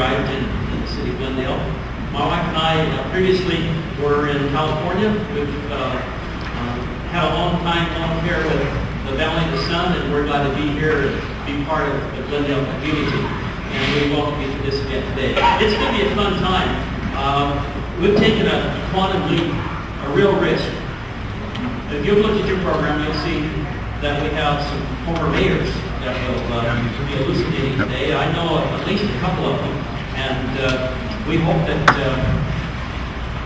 arrived in the city of Glendale. My wife and I previously were in California. We've had a long care with the Valley of the Sun, and we're glad to be here and be part of the Glendale community. And we welcome you to this event today. It's going to be a fun time. We've taken a quantum leap, a real risk. If you look at your program, you'll see that we have some former mayors that will be elucidating today. I know at least a couple of them, and we hope that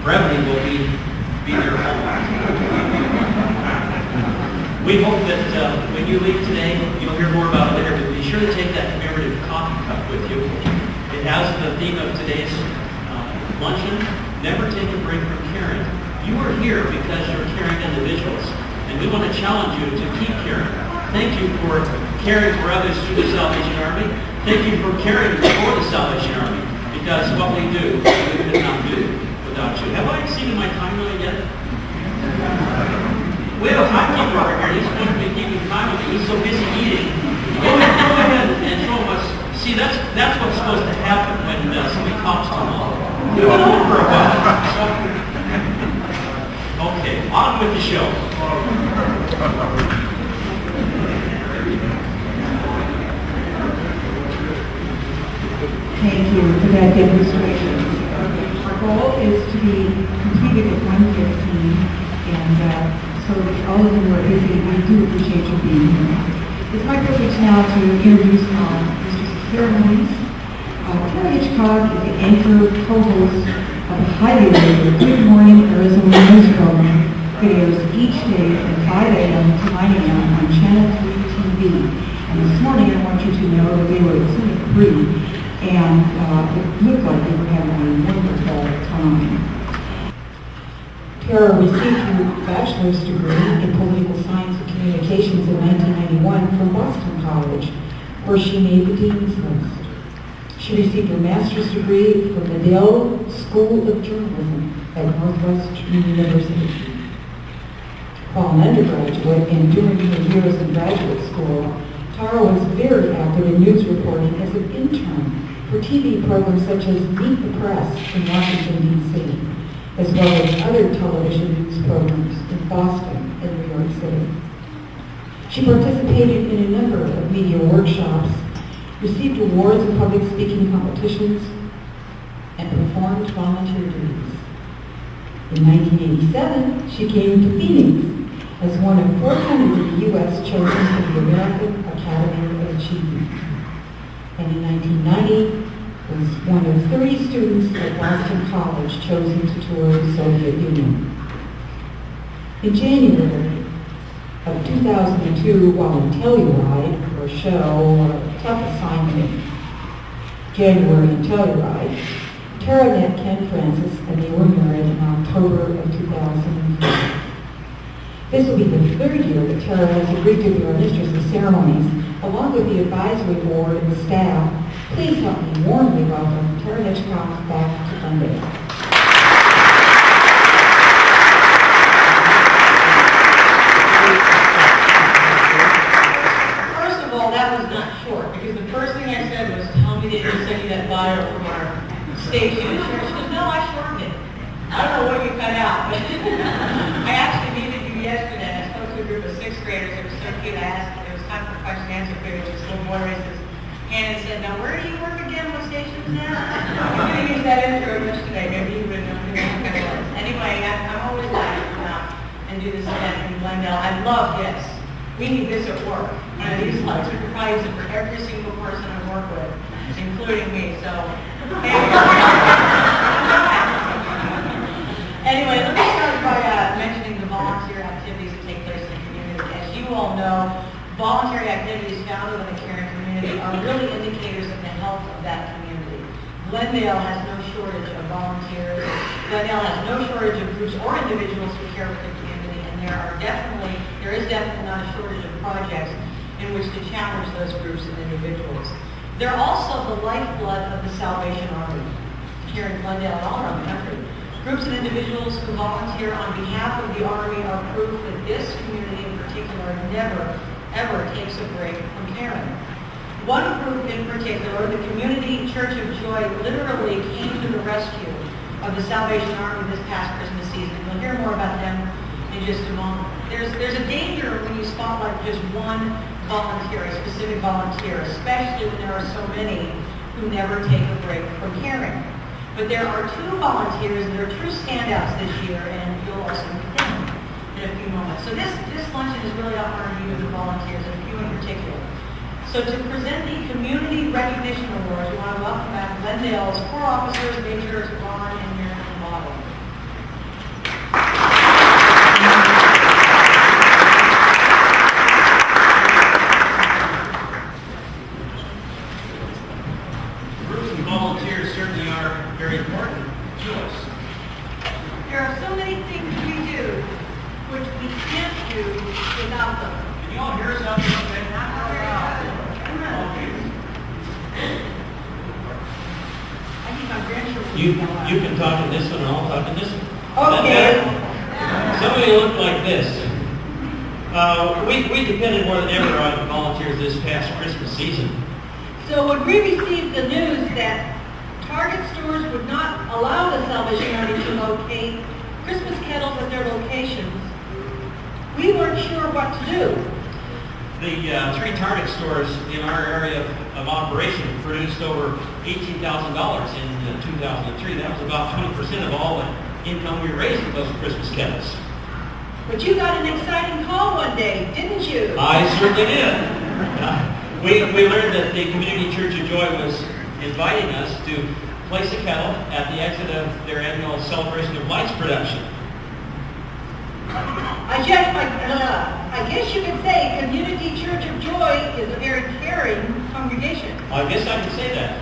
brevity will be their home. We hope that when you leave today, you'll hear more about it later, but be sure to take that commemorative coffee cup with you. It has the theme of today's luncheon, never take a break from caring. You are here because you're caring individuals, and we want to challenge you to keep caring. Thank you for caring for others through the Salvation Army. Thank you for caring for the Salvation Army, because what we do, we could not do without you. Have I exceeded my time limit yet? We have a timekeeper over here. He's supposed to be keeping time with me. He's so busy eating. Go ahead and show us. See, that's what's supposed to happen when somebody talks too long. We've been over for a while. Okay, on with the show. Thank you for that demonstration. Our goal is to be completed at 1:15, and so that all of you are busy. We do appreciate you being here. It's my privilege now to introduce our Mistress of Ceremonies. Tara Hitchcock is the anchor co-host of the highly rated Good Morning Arizona News program that airs each day from 5 a.m. to 9 a.m. on Channel 3 TV. And this morning I want you to know that we were at Senate 3, and it looked like we were having a wonderful time. Tara received her bachelor's degree in political science and communications in 1991 from Boston College, where she made the dean's list. She received her master's degree from the Glendale School of Journalism at Northwestern University. While an undergraduate and during her years in graduate school, Tara was very active in news reporting as an intern for TV programs such as Meet the Press in Washington, D.C., as well as other television news programs in Boston and New York City. She participated in a number of media workshops, received awards in public speaking competitions, and performed volunteer duties. In 1987, she came to Phoenix as one of 400 in the U.S. chosen for the American Academy of Achievement. And in 1990, was one of 30 students at Boston College chosen to tour the Soviet Union. In January of 2002, while in Telluride for a show, a tough assignment, January in Telluride, Tara met Ken Francis and they were married in October of 2003. This will be the third year that Tara has agreed to be our Mistress of Ceremonies, along with the advisory board and the staff. Please help me warmly welcome Tara Hitchcock back to Glendale. First of all, that was not short, because the first thing I said was, tell me they didn't send you that bio from our station. She goes, no, I shortened it. I don't know what you cut out, but I actually needed you yesterday. I spoke to a group of sixth graders. It was so cute. I asked, it was time for question and answer period. This little boy raised his hand and said, now where do you work again? What station is that? I'm going to use that intro yesterday. Maybe you would know who that kind of was. Anyway, I'm always glad to come out and do this event in Glendale. I love this. We need this at work. These lights are probably used for every single person I work with, including me. So, anyway, let me start by mentioning the volunteer activities that take place in the community. As you all know, voluntary activities found within a caring community are really indicators of the health of that community. Glendale has no shortage of volunteers. Glendale has no shortage of groups or individuals who care for the community, and there is definitely not a shortage of projects in which to challenge those groups and individuals. They're also the lifeblood of the Salvation Army here in Glendale and all around the country. Groups and individuals who volunteer on behalf of the Army are proof that this community in particular never, ever takes a break from caring. One group in particular, the Community Church of Joy, literally came to the rescue of the Salvation Army this past Christmas season. We'll hear more about them in just a moment. There's a danger when you spotlight just one volunteer, a specific volunteer, especially when there are so many who never take a break from caring. But there are two volunteers that are true standouts this year, and you'll also meet them in a few moments. So this luncheon is really to honor you as the volunteers, and a few in particular. So to present the Community Recognition Awards, we want to welcome back Glendale's Corps officers, Majors Ron and Miriam Bottle. Groups and volunteers certainly are very important to us. There are so many things we do which we can't do without them. Can you all hear us out there? Okay? I think my grandchildren. You can talk in this one, and I'll talk in this one. Okay. Some of you look like this. We depended more than ever on volunteers this past Christmas season. So when we received the news that Target stores would not allow the Salvation Army to locate Christmas kettles at their locations, we weren't sure what to do. The three Target stores in our area of operation produced over $18,000 in 2003. That was about 20% of all the income we raised with those Christmas kettles. But you got an exciting call one day, didn't you? I certainly did. We learned that the Community Church of Joy was inviting us to place a kettle at the exit of their annual Celebration of Lights production. I guess you could say Community Church of Joy is a very caring congregation. I guess I can say that.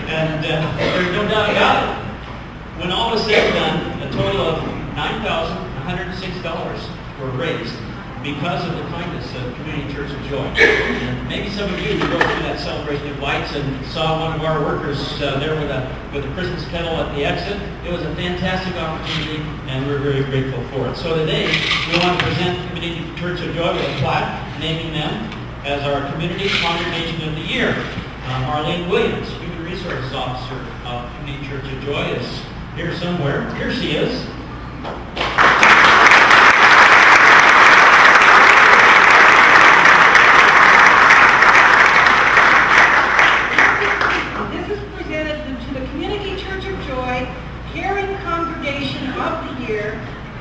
And there's no doubt about it. When all was said and done, a total of $9,106 were raised because of the kindness of Community Church of Joy. And maybe some of you who go through that Celebration of Lights and saw one of our workers there with a Christmas kettle at the exit. It was a fantastic opportunity, and we're very grateful for it. So today, we want to present Community Church of Joy with a plaque naming them as our Community Congregation of the Year. Arlene Williams, Human Resources Officer of Community Church of Joy, is here somewhere. Here she is.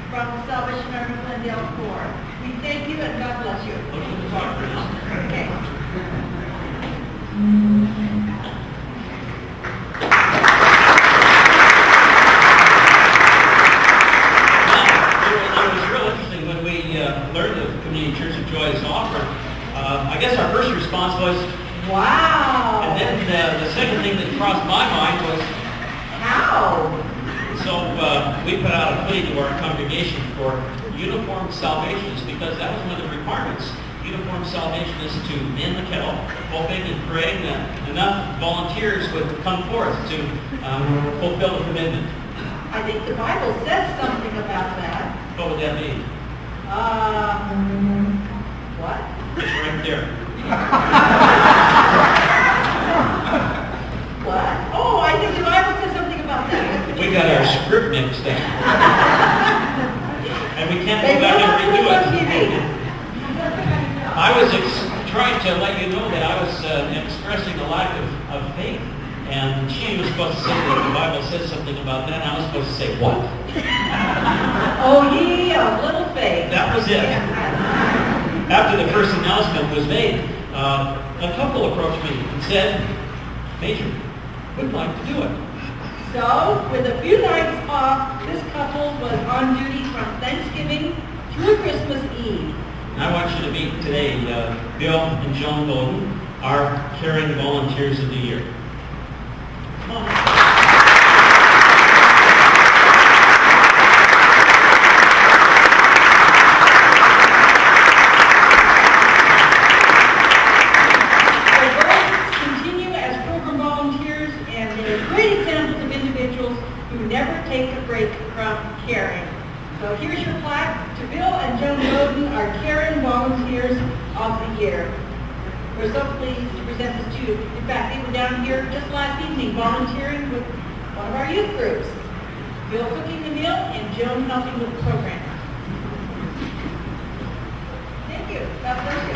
From the Salvation Army Glendale Corps. We thank you and God bless you. Look at the top for now. Okay. It was real interesting when we learned of Community Church of Joy's offer. I guess our first response was, wow. And then the second thing that crossed my mind was, how? So we put out a plea to our congregation for uniform salvations because that was one of the requirements. Uniform salvationists to man the kettle, hoping and praying that enough volunteers would come forth to fulfill the commitment. I think the Bible says something about that. What would that be? What? It's right there. What? Oh, I think the Bible says something about that. We got our script mixed up. And we can't go back and redo it. I was trying to let you know that I was expressing a lack of faith. And she was supposed to say that the Bible says something about that, and I was supposed to say, what? Oh, ye of little faith. That was it. After the first announcement was made, a couple approached me and said, Major, we'd like to do it. So, with a few nights off, this couple was on duty from Thanksgiving through Christmas Eve. And I want you to meet today Bill and Joan Golden, our Caring Volunteers of the Year. Come on. Caring. So here's your plaque to Bill and Joan Roden, our Caring Volunteers of the Year. We're so pleased present this to you. In fact, they were down here just last evening volunteering with one of our youth groups. Bill cooking the meal and Joan helping with the program. Thank you. God bless you.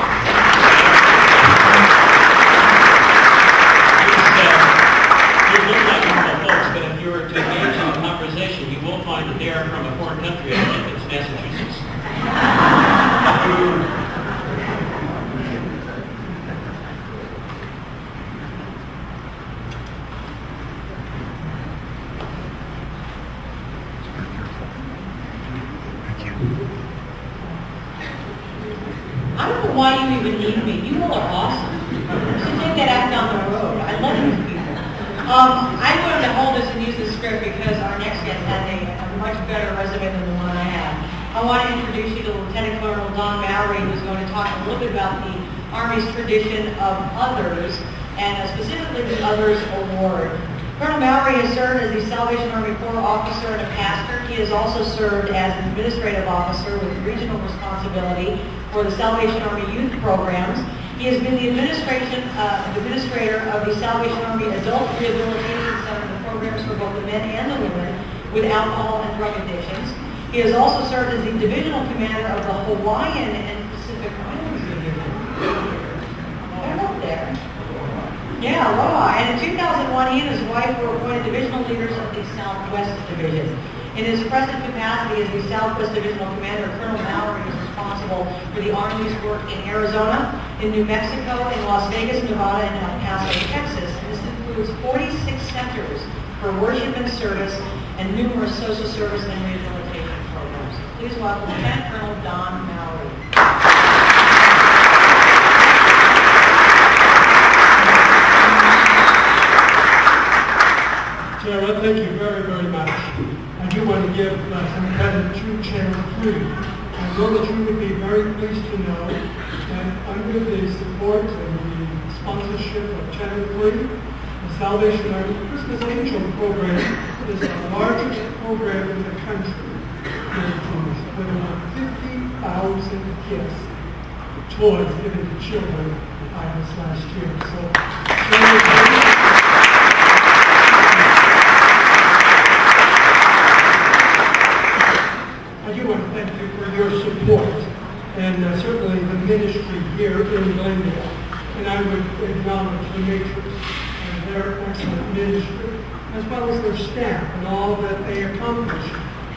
You look like normal folks, but if you were to engage in a conversation, you will find that they are from a foreign country. I think it's Massachusetts. I don't know why you even need me. You all are awesome. You should take that act down the road. I love these people. I wanted to hold this and use this script because our next guest has a much better resume than the one I have. I want to introduce you to Lieutenant Colonel Don Mallory, who's going to talk a little bit about the Army's tradition of Others, and specifically the Others Award. Colonel Mallory has served as the Salvation Army Corps officer and a pastor. He has also served as an administrative officer with regional responsibility for the Salvation Army youth programs. He has been the administrator of the Salvation Army Adult Rehabilitation Center, the programs for both the men and the women with alcohol and drug addictions. He has also served as the divisional commander of the Hawaiian and Pacific Islands Division. Right up there. Yeah, aloha. And in 2001, he and his wife were appointed divisional leaders of the Southwest Division. In his present capacity as the Southwest Divisional Commander, Colonel Mallory is responsible for the Army's work in Arizona, in New Mexico, in Las Vegas, Nevada, and El Paso, Texas. And this includes 46 centers for worship and service and numerous social service and rehabilitation programs. Please welcome Lieutenant Colonel Don Mallory. Sarah, thank you very, very much. I do want to give some credit to Channel 3. I know that you would be very pleased to know that under the support and the sponsorship of Channel 3, the Salvation Army Christmas Angel program is the largest program in the country, with over 50,000 gifts towards given to children by this last year. So, Channel 3, I do want to thank you for your support and certainly the ministry here in Glendale. And I would acknowledge the matrons and their excellent ministry, as well as their staff and all that they accomplish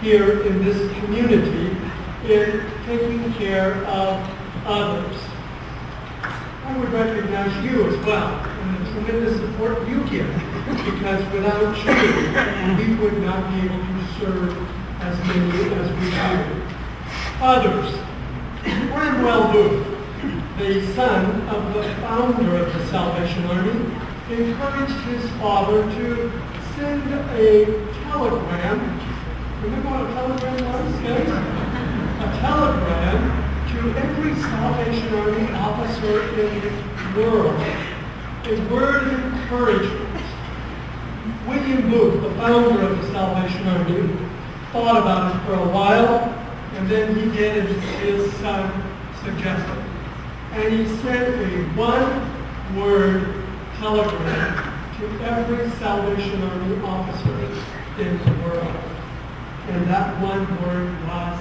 here in this community in taking care of others. I would recognize you as well and the tremendous support you give, because without you, we would not be able to serve as many as we do. Others. Bramwell Booth, the son of the founder of the Salvation Army, encouraged his father to send a telegram. Remember what a telegram was, guys? A telegram to every Salvation Army officer in the world. A word of encouragement. William Booth, the founder of the Salvation Army, thought about it for a while, and then he did as his son suggested. And he sent a one-word telegram to every Salvation Army officer in the world. And that one word was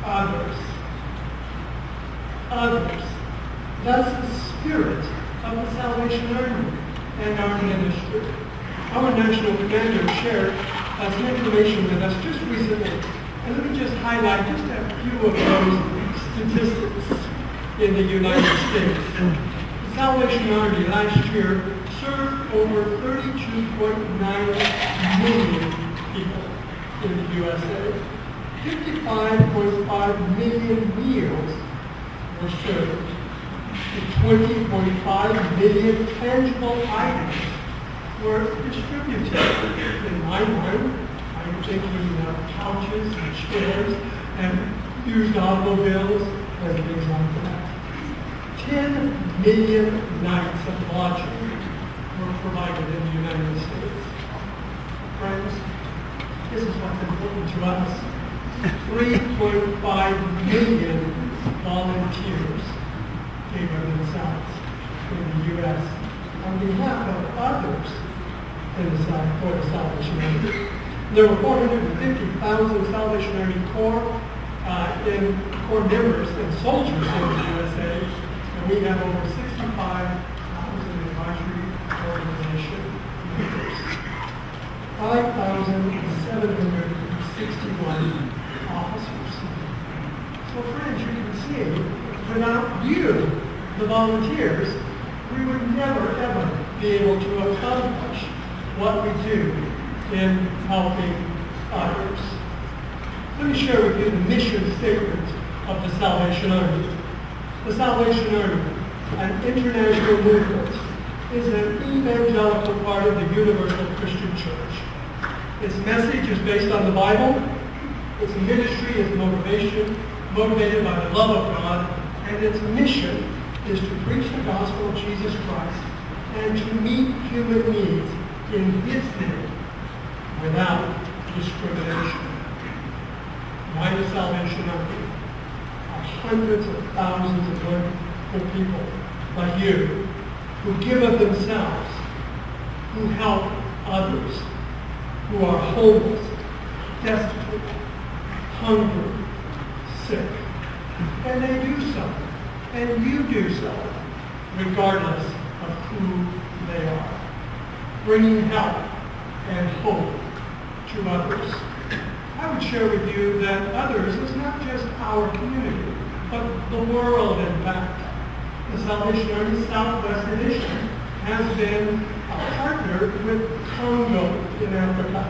others. Others. That's the spirit of the Salvation Army and our ministry. Our national commander shared some information with us just recently. And let me just highlight just a few of those statistics in the United States. The Salvation Army last year served over 32.9 million people in the USA. 55.5 million meals were served. And 20.5 million tangible items were distributed. In my mind, I'm thinking of couches and chairs and used automobiles and things like that. 10 million nights of lodging were provided in the United States. Friends, this is what's important to us. 3.5 million volunteers gave of themselves. in the U.S. on behalf of others in the for the Salvation Army. There were 450,000 Salvation Army Corps members and soldiers in the USA, and we have over 65,000 advisory organization members. 5,761 officers. So friends, you can see, without you, the volunteers, we would never ever be able to accomplish what we do in helping others. Let me share with you the mission statement of the Salvation Army. The Salvation Army, an international movement, is an evangelical part of the universal Christian church. Its message is based on the Bible. Its ministry is motivated by the love of God, and its mission is to preach the gospel of Jesus Christ and to meet human needs in His name without discrimination. Why the Salvation Army? Hundreds of thousands of wonderful people like you who give of themselves, who help others, who are homeless, destitute, hungry, sick. And they do so, and you do so, regardless of who they are, bringing help and hope to others. I would share with you that others is not just our community, but the world, in fact. The Salvation Army Southwest Edition has been a partner with Congo in Africa.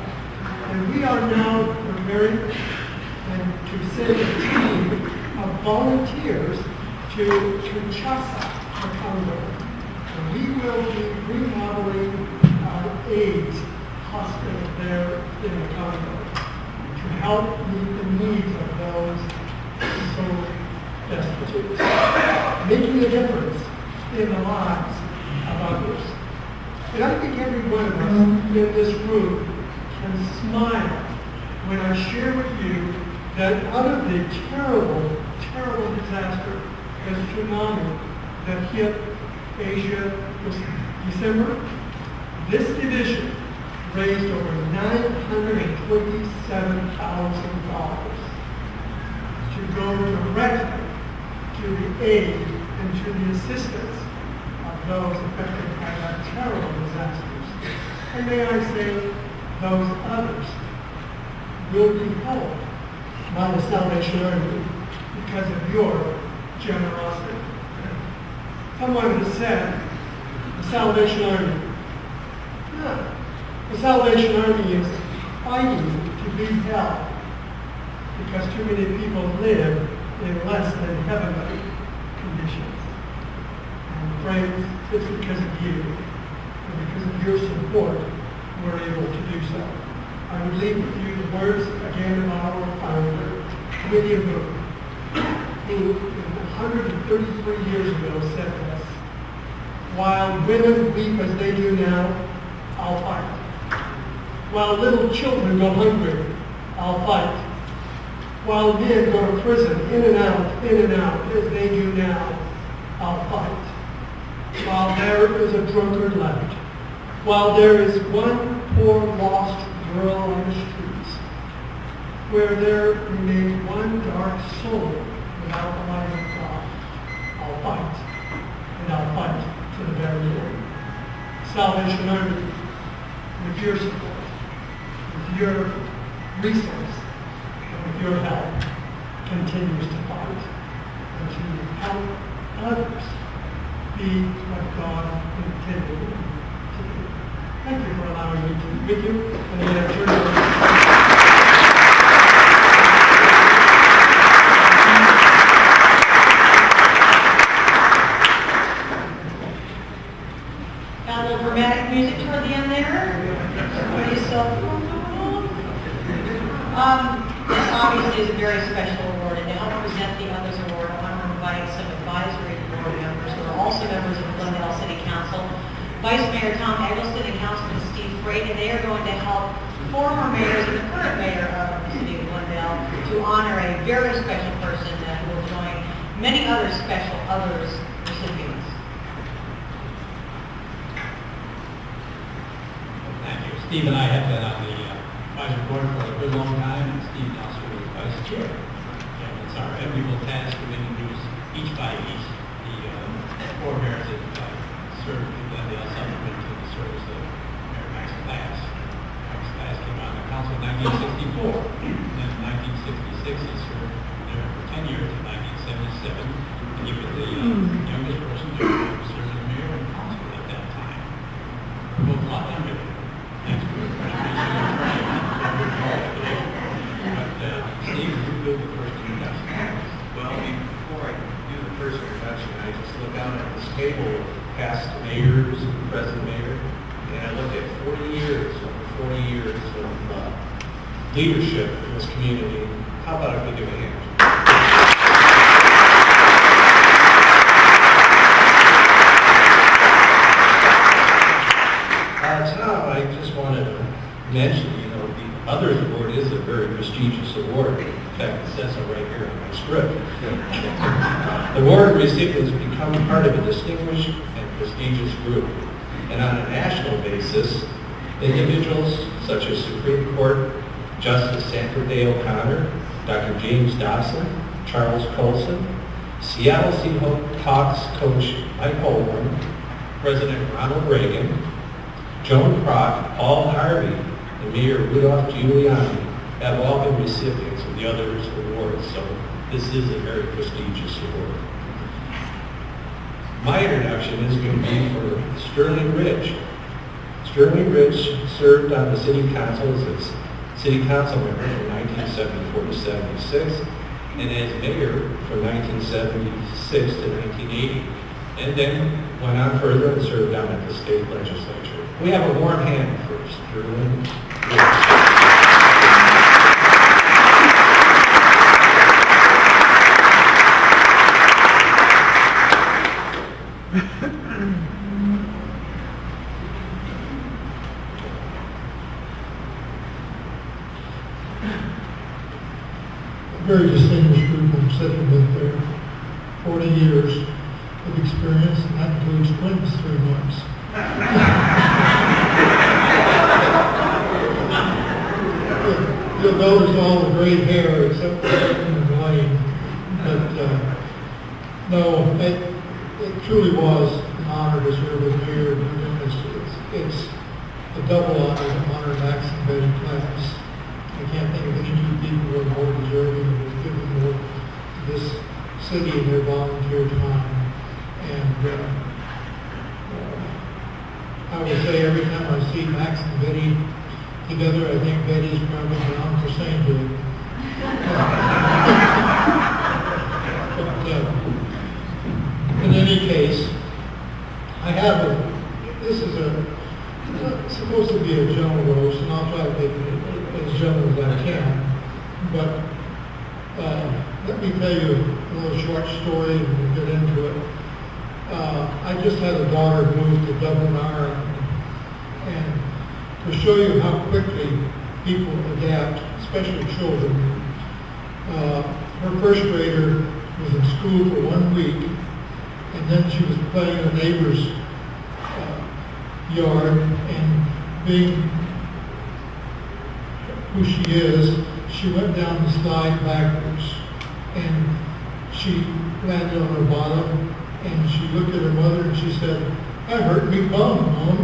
And we are now preparing to send a team of volunteers to Kinshasa, the Congo. And we will be remodeling our AIDS hospital there in the Congo to help meet the needs of those so destitute, making a difference in the lives of others. And I think every one of us in this room can smile when I share with you that out of the terrible, terrible disaster, the tsunami that hit Asia this December, this division raised over $927,000 to go directly to the aid and to the assistance of those affected by that terrible disasters. And may I say, those others will be helped by the Salvation Army because of your generosity. Someone has said, the Salvation Army. No. The Salvation Army is fighting to be helped because too many people live in less than heavenly conditions. And friends, it's because of you and because of your support we're able to do so. I would leave with you the words again of our founder, William Booth, who 133 years ago said this: "While women weep as they do now, I'll fight. While little children go hungry, I'll fight. While men go to prison, in and out, as they do now, I'll fight. While there is a drunkard left, while there is one poor lost girl on the streets, where there remains one dark soul without the light of God, I'll fight, and I'll fight to the very end." Salvation Army, with your support, with your resource, and with your help, continues to fight and to help others be what God intended them to be. Thank you for allowing me to be with you, and may I turn it over. Got a little dramatic music toward the end there. Everybody's so comfortable. This obviously is a very special award, and to help present the Others Award, I want to invite some advisory board members who are also members of the Glendale City Council, Vice Mayor Tom Eggleston and Councilman Steve Freight, and they are going to help former mayors and the current mayor of the city of Glendale to honor a very special person who will join many other special others recipients. Steve and I have been on the advisory board for a good long time, and Steve now serves as vice chair. And it's our enviable task to introduce each by each the forebears that served in Glendale subsequent to the service of Mayor Max Klass. Max Klass came on the council in 1964, and in 1966 he served there for 10 years in 1977, and he was the youngest person there who served as mayor and council at that time. We're both a lot younger than him. Thanks for your presentation. But Steve, you do the first introduction. Well, before I do the first introduction, I just look down at this table of past mayors and present mayor, and I look at 40 years, over 40 years of leadership in this community. How about if we give a hand? Tom, I just wanted to mention, the Others Award is a very prestigious award. In fact, it says it right here in my script. The award recipients become part of a distinguished and prestigious group. And on a national basis, individuals such as Supreme Court Justice Sandra Day O'Connor, Dr. James Dobson, Charles Colson, Seattle Seahawks coach Mike Holmgren, President Ronald Reagan, Joan Kroc, Paul Harvey, and Mayor Rudolph Giuliani have all been recipients of the Others Awards, so this is a very prestigious award. My introduction is going to be for Sterling Ridge. Sterling Ridge served on the City Council as a City Council member from 1974 to 76, and as mayor from 1976 to 1980, and then went on further and served down at the state legislature. We have a warm hand for Sterling Ridge. Very distinguished group I'm sitting with there. 40 years of experience, and that includes twins 3 months. You'll notice all the gray hair except for the line. But no, it truly was an honor to serve as mayor. It's a double honor to honor Max and Betty Klass. I can't think of any two people who are more deserving and have given more to this city in their volunteer time. And I would say every time I see Max and Betty together, I think Betty's probably bound for sainthood. But in any case, I have this is supposed to be a general roast, and I'll try to make it as general as I can. But let me tell you a little short story and we'll get into it. I just had a daughter move to Dublin, Ireland, and to show you how quickly people adapt, especially children. Her first grader was in school for 1 week, and then she was playing in a neighbor's yard, and being who she is, she went down the slide backwards, and she landed on her bottom, and she looked at her mother and she said, "I hurt me bum, Mom."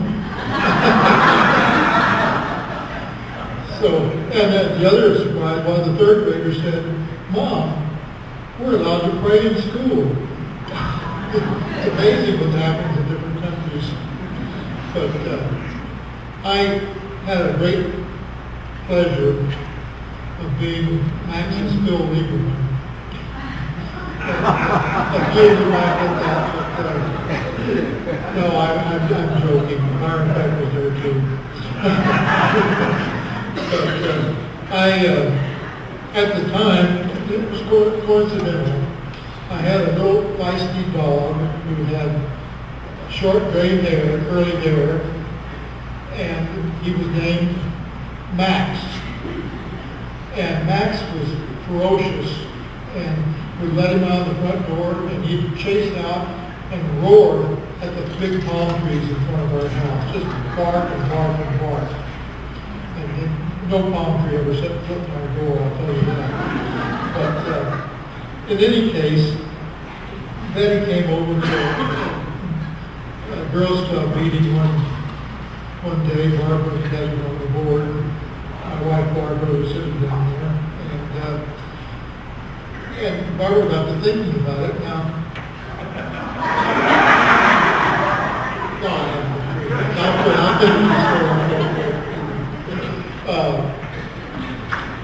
So, and then the other surprise, one of the third graders said, "Mom, we're allowed to pray in school." It's amazing what happens in different countries. But I had a great pleasure of being Max's Bill Lieberman. I gave you back at that, but no, I'm joking. Myron Peck was there too. But at the time, it was coincidental. I had a little feisty dog who had short gray hair, curly hair, and he was named Max. And Max was ferocious, and we let him out of the front door, and he'd chase out and roar at the big palm trees in front of our house, just bark and bark and bark. no palm tree ever set foot in our door, I'll tell you that. But in any case, Betty came over to a Girls Club meeting one day. Barbara and Dad were on the board. My wife Barbara was sitting down there, and Barbara got to thinking about it. Now, I'm thinking the story.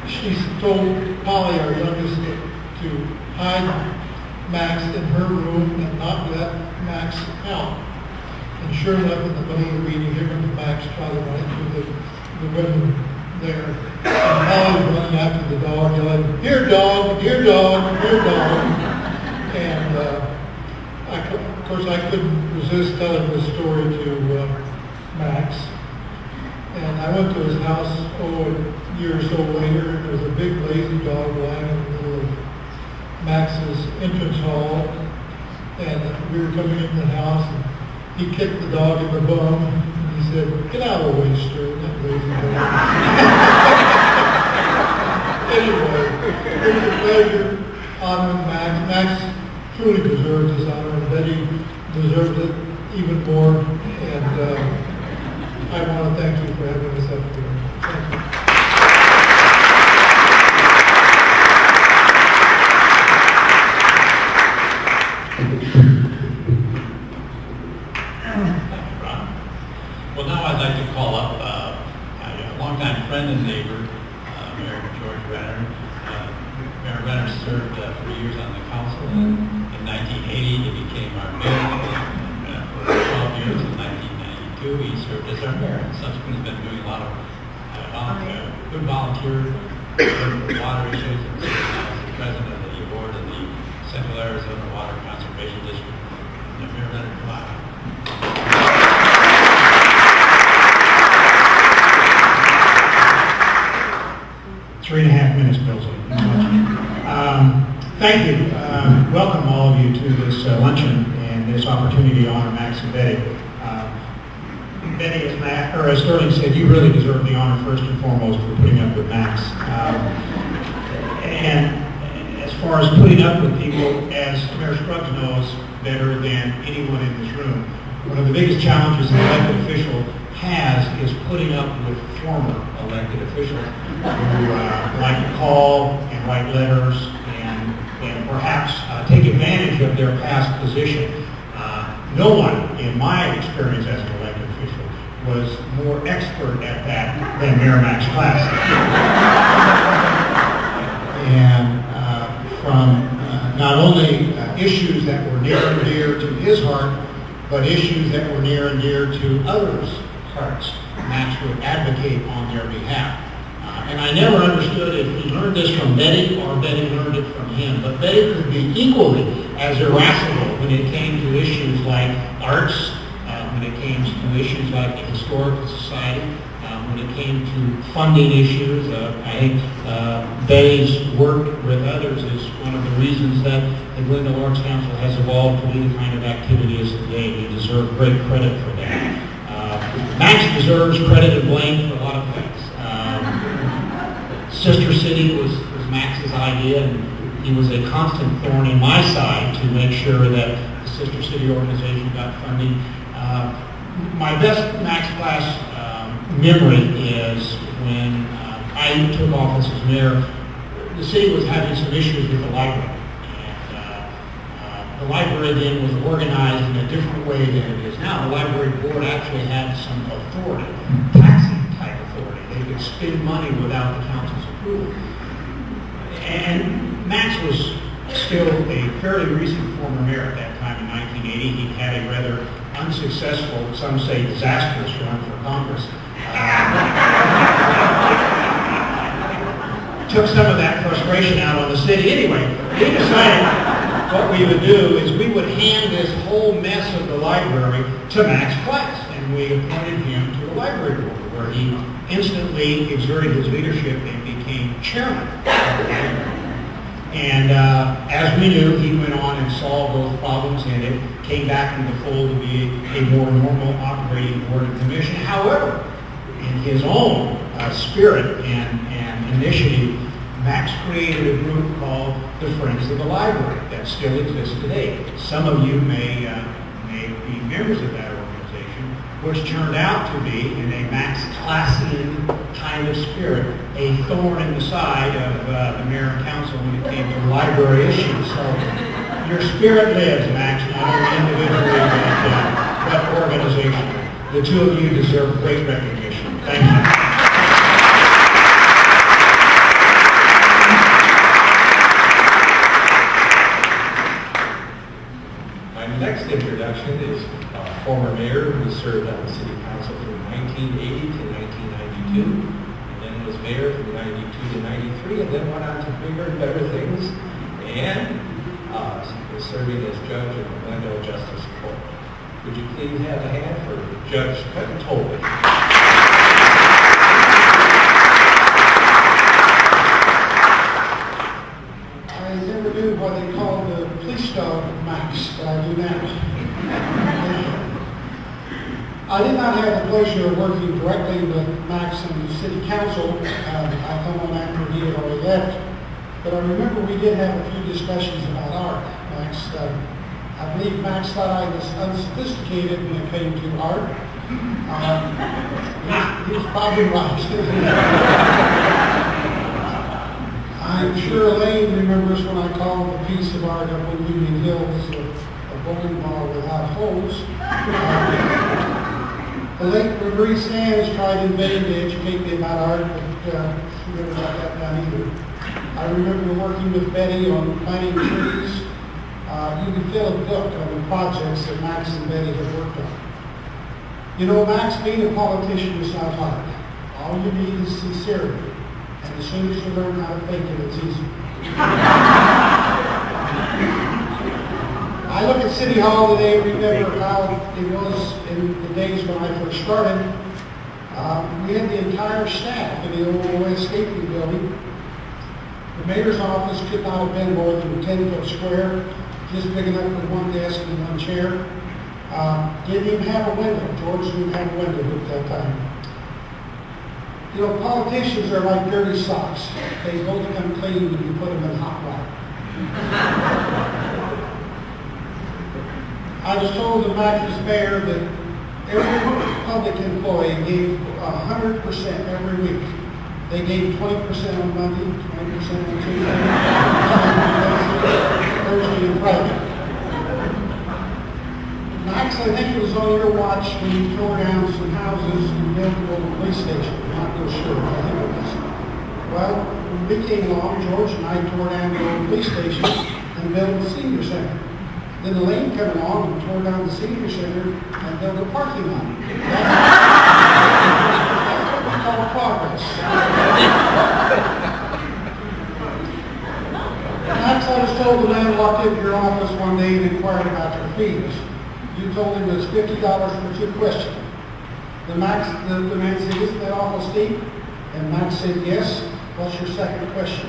She told Polly, our youngest, to hide Max in her room and not let Max out. And sure enough, in the middle of the meeting, here comes Max trotting right through the window there. And Polly was running after the dog, yelling, "Here, dog! Here, dog! Here, dog!" And of course, I couldn't resist telling the story to Max. And I went to his house, a year or so later, and there was a big lazy dog lying in the middle of Max's entrance hall. And we were coming into the house, and he kicked the dog in the bum, and he said, "Get out of the way, Stern, that lazy dog." Anyway, it was a pleasure honoring Max. Max truly deserves this honor, and Betty deserves it even more. And I want to thank you for having us up here. Thank you. Well, now I'd like to call up a longtime friend and neighbor, Mayor George Renner. Mayor Renner served for years on the council. In 1980, he became our mayor. For 12 years in 1992, he served as our mayor. And subsequently, has been doing a lot of good volunteer for water issues. And served as the president of the board of the Central Arizona Water Conservation District. Mayor Renner, come on. 3.5 minutes, Bill. Thank you. Welcome all of you to this luncheon and this opportunity to honor Max and Betty. Betty, as Sterling said, you really deserve the honor first and foremost for putting up with Max. And as far as putting up with people, as Mayor Scruggs knows better than anyone in this room, one of the biggest challenges an elected official has is putting up with former elected officials who like to call and write letters and perhaps take advantage of their past position. No one, in my experience as an elected official, was more expert at that than Mayor Max Klass. And from not only issues that were near and dear to his heart, but issues that were near and dear to others' hearts, Max would advocate on their behalf. And I never understood if he learned this from Betty or Betty learned it from him. But Betty could be equally as irascible when it came to issues like arts, when it came to issues like the Historical Society, when it came to funding issues. I think Betty's work with others is one of the reasons that the Glendale Arts Council has evolved to be the kind of activity it is today. We deserve great credit for that. Max deserves credit and blame for a lot of things. Sister City was Max's idea, and he was a constant thorn in my side to make sure that the Sister City organization got funding. My best Max Klass memory is when I took office as mayor. The city was having some issues with the library. The library then was organized in a different way than it is now. The library board actually had some authority, taxing type authority. They could spend money without the council's approval. And Max was still a fairly recent former mayor at that time in 1980. He had a rather unsuccessful, some say disastrous run for Congress. Took some of that frustration out on the city. Anyway, we decided what we would do is we would hand this whole mess of the library to Max Klass, and we appointed him to the library board, where he instantly exerted his leadership and became chairman of the library. And as we knew, he went on and solved those problems, and it came back into the fold to be a more normal operating board and commission. However, in his own spirit and initiative, Max created a group called the Friends of the Library that still exists today. Some of you may be members of that organization, which turned out to be, in a Max Klassian kind of spirit, a thorn in the side of the mayor and council when it came to library issues. So your spirit lives, Max, not only individually, but organizationally. The two of you deserve great recognition. Thank you. My next introduction is a former mayor who served on the city council from 1980 to 1992, and then was mayor from 92 to 93, and then went on to bigger and better things, and was serving as judge of the Glendale Justice Court. Would you please have a hand for Judge Clinton Tolby? I never knew what they called the police dog Max, but I do now. I did not have the pleasure of working directly with Max and the city council. I come on after he had already left. But I remember we did have a few discussions about art. Max, I believe Max thought I was unsophisticated when it came to art. He was probably right. I'm sure Elaine remembers when I called a piece of art up on Union Hills a bowling ball without holes. The late Marie Sands tried in vain to educate me about art, but she never got that done either. I remember working with Betty on planting trees. You could fill a book on the projects that Max and Betty had worked on. You know, Max, being a politician is not hard. All you need is sincerity. And as soon as you learn how to fake it, it's easy. I look at City Hall today and remember how it was in the days when I first started. We had the entire staff in the old escaping building. The mayor's office could not have been more than 10 foot square, just big enough for one desk and one chair. Didn't even have a window. George didn't have a window at that time. You know, politicians are like dirty socks. They both come clean when you put them in hot water. I was told that Max was mayor that every public employee gave 100% every week. They gave 20% on Monday, 20% on Tuesday, Thursday and Friday. Max, I think it was on your watch when you tore down some houses and built a little police station. I'm not real sure, I think it was. Well, when we came along, George and I tore down the old police station and built a senior center. Then Elaine came along and tore down the senior center and built a parking lot. That's what we call progress. Max, I was told the man walked into your office one day and inquired about your fees. You told him it was $50 for 2 questions. The man said, "Isn't that awful steep?" And Max said, "Yes. What's your second question?"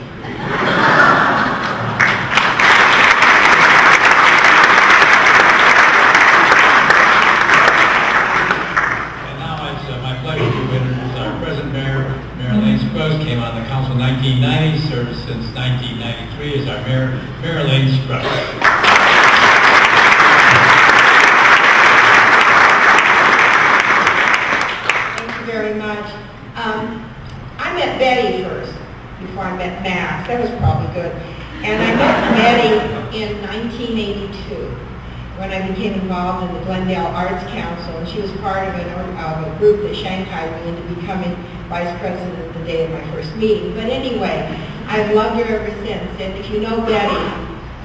And now it's my pleasure to introduce our present mayor, Mayor Elaine Scruggs. Came on the council in 1990, served since 1993 as our mayor, Mayor Elaine Scruggs. Very much. I met Betty first before I met Max. That was probably good. And I met Betty in 1982 when I became involved in the Glendale Arts Council, and she was part of a group that shanghaied me into becoming vice president the day of my first meeting. But anyway, I've loved her ever since. And if you know Betty,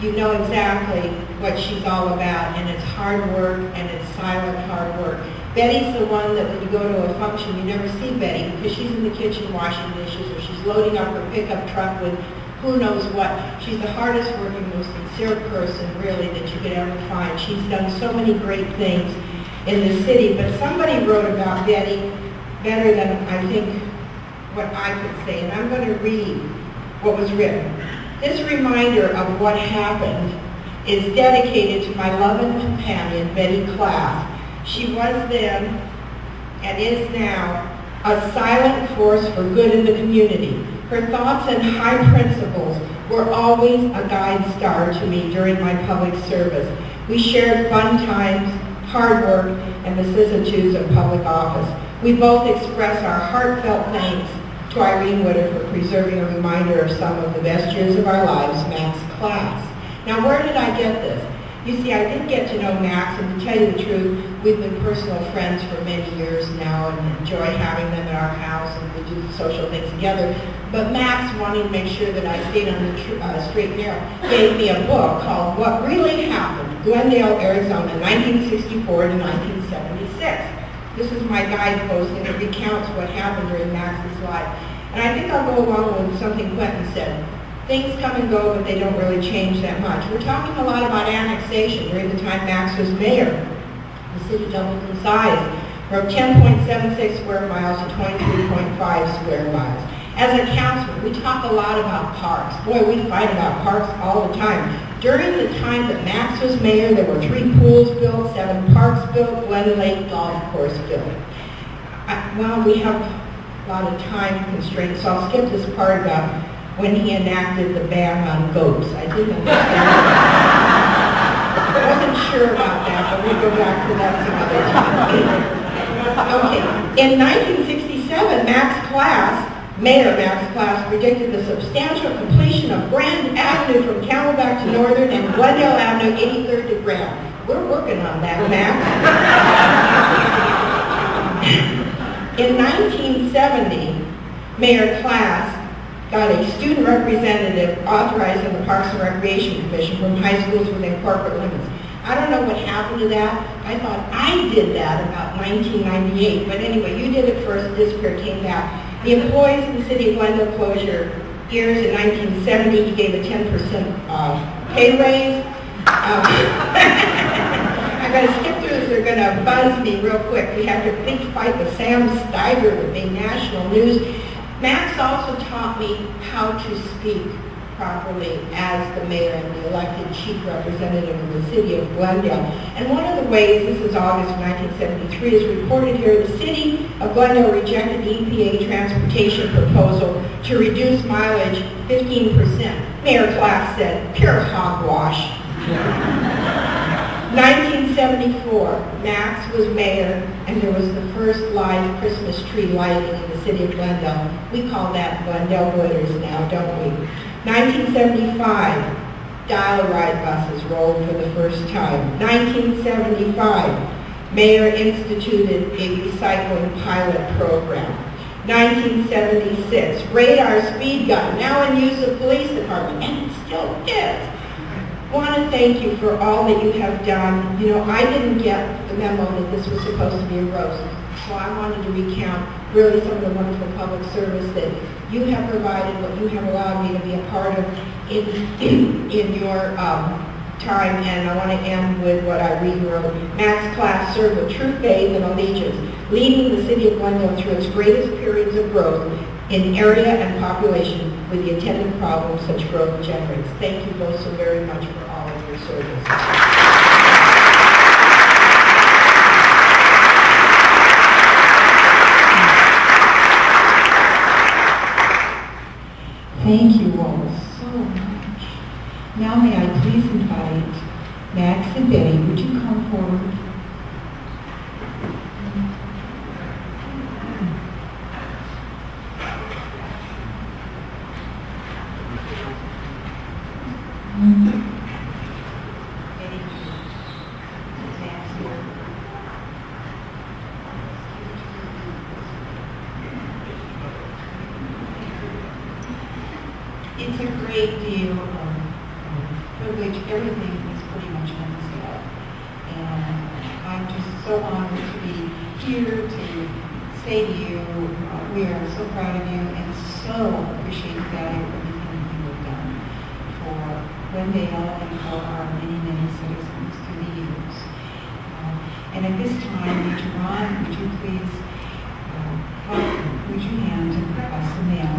you know exactly what she's all about, and it's hard work, and it's silent hard work. Betty's the one that when you go to a function, you never see Betty because she's in the kitchen washing dishes or she's loading up her pickup truck with who knows what. She's the hardest working, most sincere person really that you could ever find. She's done so many great things in the city, but somebody wrote about Betty better than I think what I could say, and I'm going to read what was written. This reminder of what happened is dedicated to my loving companion, Betty Klass. She was then, and is now, a silent force for good in the community. Her thoughts and high principles were always a guide star to me during my public service. We shared fun times, hard work, and vicissitudes of public office. We both express our heartfelt thanks to Irene Witter for preserving a reminder of some of the best years of our lives, Max Klass. Now, where did I get this? You see, I did get to know Max, and to tell you the truth, we've been personal friends for many years now and enjoy having them at our house, and we do social things together. But Max, wanting to make sure that I stayed on the straight and narrow, gave me a book called What Really Happened, Glendale, Arizona, 1964 to 1976. This is my guidepost, and it recounts what happened during Max's life. And I think I'll go along with something Quentin said. Things come and go, but they don't really change that much. We're talking a lot about annexation during the time Max was mayor. The city doubled in size from 10.76 square miles to 23.5 square miles. As a councilman, we talk a lot about parks. Boy, we fight about parks all the time. During the time that Max was mayor, there were 3 pools built, 7 parks built, Glen Lake Golf Course built. Well, we have a lot of time constraints, so I'll skip this part about when he enacted the ban on goats. I didn't understand that. I wasn't sure about that, but we'll go back to that some other time. Okay, in 1967, Mayor Max Klass predicted the substantial completion of Grand Avenue from Camelback to Northern and Glendale Avenue, 83rd to Grand. We're working on that, Max. In 1970, Mayor Klass got a student representative authorized in the Parks and Recreation Commission from high schools within corporate limits. I don't know what happened to that. I thought I did that about 1998. But anyway, you did it first, disappeared, came back. The employees in the city of Glendale closure years in 1970, he gave a 10% pay raise. I'm going to skip through this. They're going to buzz me real quick. We had a big fight with Sam Steiger that made national news. Max also taught me how to speak properly as the mayor and the elected chief representative of the city of Glendale. And one of the ways, this is August of 1973, is reported here, the city of Glendale rejected the EPA transportation proposal to reduce mileage 15%. Mayor Klass said, pure hogwash. 1974, Max was mayor, and there was the first live Christmas tree lighting in the city of Glendale. We call that Glendale Glitters now, don't we? 1975, dial-a-ride buses rolled for the first time. 1975, Mayor instituted a recycling pilot program. 1976, radar speed gun, now in use of police department, and it still is. I want to thank you for all that you have done. You know, I didn't get the memo that this was supposed to be a roast, so I wanted to recount really some of the wonderful public service that you have provided, what you have allowed me to be a part of in your time. And I want to end with what Irene wrote. Max Klass served with true faith and allegiance, leading the city of Glendale through its greatest periods of growth in area and population with the attendant problems such growth generates. Thank you both so very much for all of your service. Thank you all so much. Now may I please invite Max and Betty, would you come forward? It's a great deal of privilege. Everything is pretty much been said. And I'm just so honored to be here to say to you, we are so proud of you and so appreciate the value of everything you have done for Glendale and for our many, many citizens through the years. And at this time, Ron, would you please would you hand us the mail?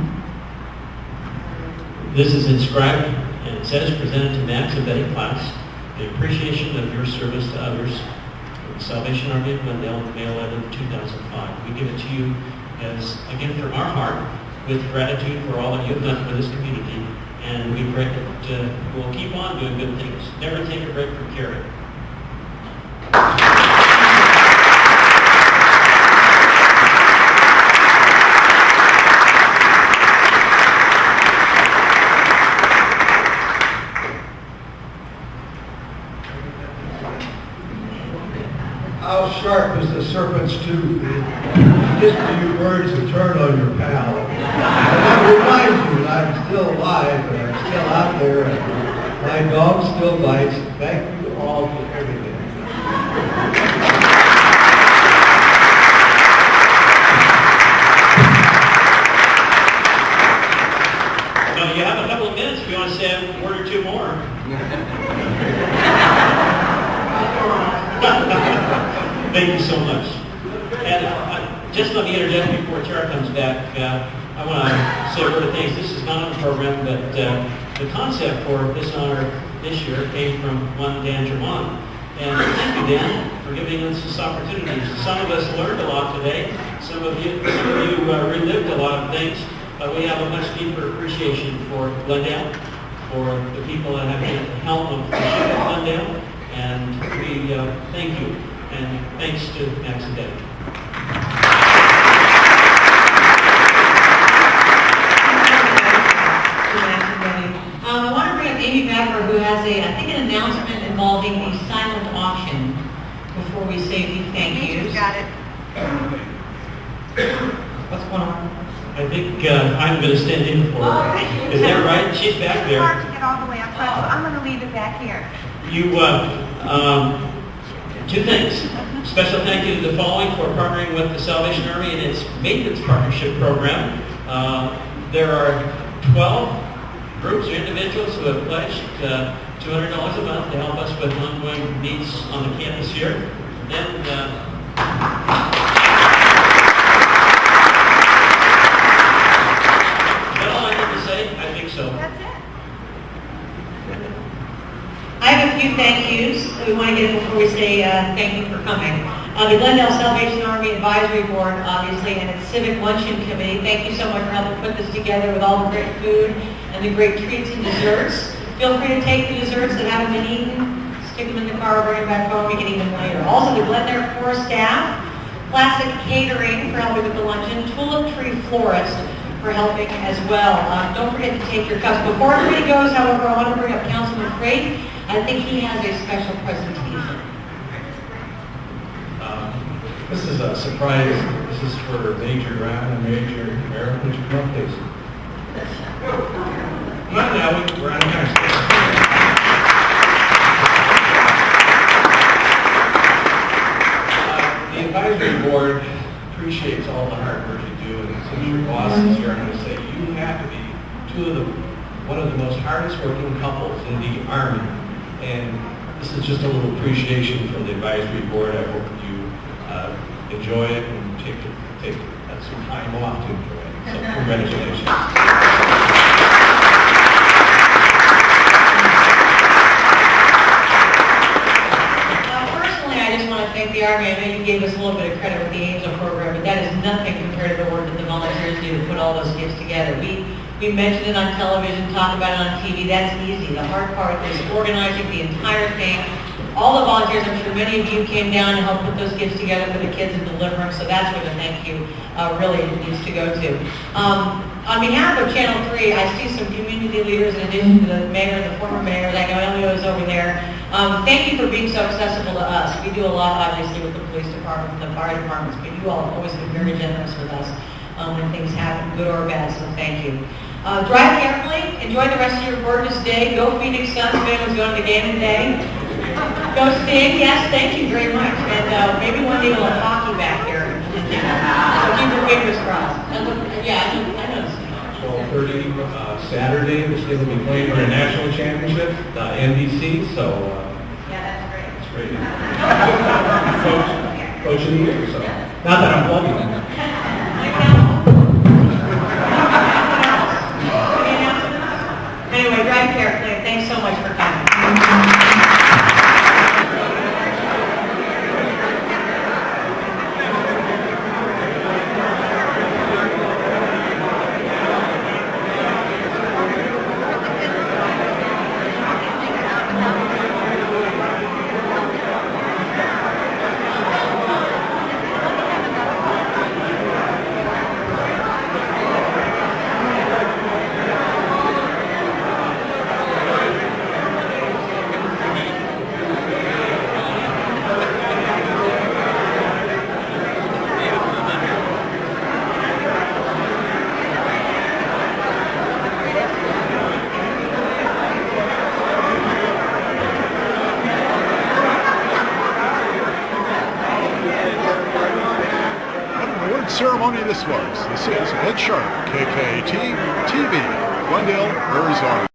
This is inscribed and it says, presented to Max and Betty Klass, in appreciation of your service to others, the Salvation Army of Glendale, May 11, 2005. We give it to you as a gift from our heart, with gratitude for all that you've done for this community. And we pray that we'll keep on doing good things. Never take a break from caring. How sharp is the serpent's tooth? Just a few words to turn on your pal. And that reminds you that I'm still alive and I'm still out there and my dog still bites. Thank you all for everything. Now, you have a couple of minutes if you want to say a word or two more. Thank you so much. And just let me interject before Tara comes back. I want to say a word of thanks. This is not on the program, but the concept for this honor this year came from one Dan Germont. And thank you, Dan, for giving us this opportunity. Some of us learned a lot today. Some of you relived a lot of things. But we have a much deeper appreciation for Glendale, for the people that have been at the helm of the ship at Glendale. And we thank you. And thanks to Max and Debbie. I want to bring up Amy Becker, who has an announcement involving a silent auction before we say a few thank yous. Got it. What's going on? I think I'm going to stand in for her. Is that right? She's back It's there. hard to get all the way up front, so I'm going to leave it back here. You, two things. Special thank you to the following for partnering with the Salvation Army and its maintenance partnership program. There are 12 groups or individuals who have pledged $200 a month to help us with ongoing needs on the campus here. Then, is that all I need to say? I think so. That's it. I have a few thank yous that we want to get before we say thank you for coming. The Glendale Salvation Army Advisory Board, obviously, and its Civic Luncheon Committee, thank you so much for helping put this together with all the great food and the great treats and desserts. Feel free to take the desserts that haven't been eaten, stick them in the car, bring them back home, you can eat them later. Also, the Glendale Core staff, Classic Catering for helping with the luncheon, Tulip Tree Florist for helping as well. Don't forget to take your cups. Before everybody goes, however, I want to bring up Councilman Freight. I think he has a special presentation. This is a surprise. This is for Major Ron and Major Merrill. Would you come up, please? Come on now, we're on time. The advisory board appreciates all the hard work you do, and since your boss is here, I'm going to say you have to be one of the most hardest working couples in the Army, and this is just a little appreciation from the advisory board. I hope you enjoy it and take some time off to enjoy it. So congratulations. Personally, I just want to thank the Army. I know you gave us a little bit of credit with the Angel program, but that is nothing compared to the work that the volunteers do to put all those gifts together. We mentioned it on television, talk about it on TV. That's easy. The hard part is organizing the entire thing. All the volunteers, I'm sure many of you came down and helped put those gifts together for the kids and deliver them, so that's where the thank you really needs to go to. On behalf of Channel 3, I see some community leaders in addition to the mayor and the former mayor. I know Elio is over there. Thank you for being so accessible to us. We do a lot, obviously, with the police department and the fire departments, but you all have always been very generous with us when things happen, good or bad, so thank you. Drive carefully. Enjoy the rest of your gorgeous day. Go Phoenix Suns. Everyone's going to the game today. Go Sting. Yes, thank you very much. And maybe one day we'll have hockey back here. So keep your fingers crossed. Yeah, I know. 12:30 Saturday, the state will be playing for a national championship, NBC. So Yeah, that's great. it's great. Coach of the year. So not that I'm plugging it. Anyway, drive carefully. Thanks so much for coming. ceremony this was. This is Ed Sharpe, KKAT-TV, Glendale, Arizona.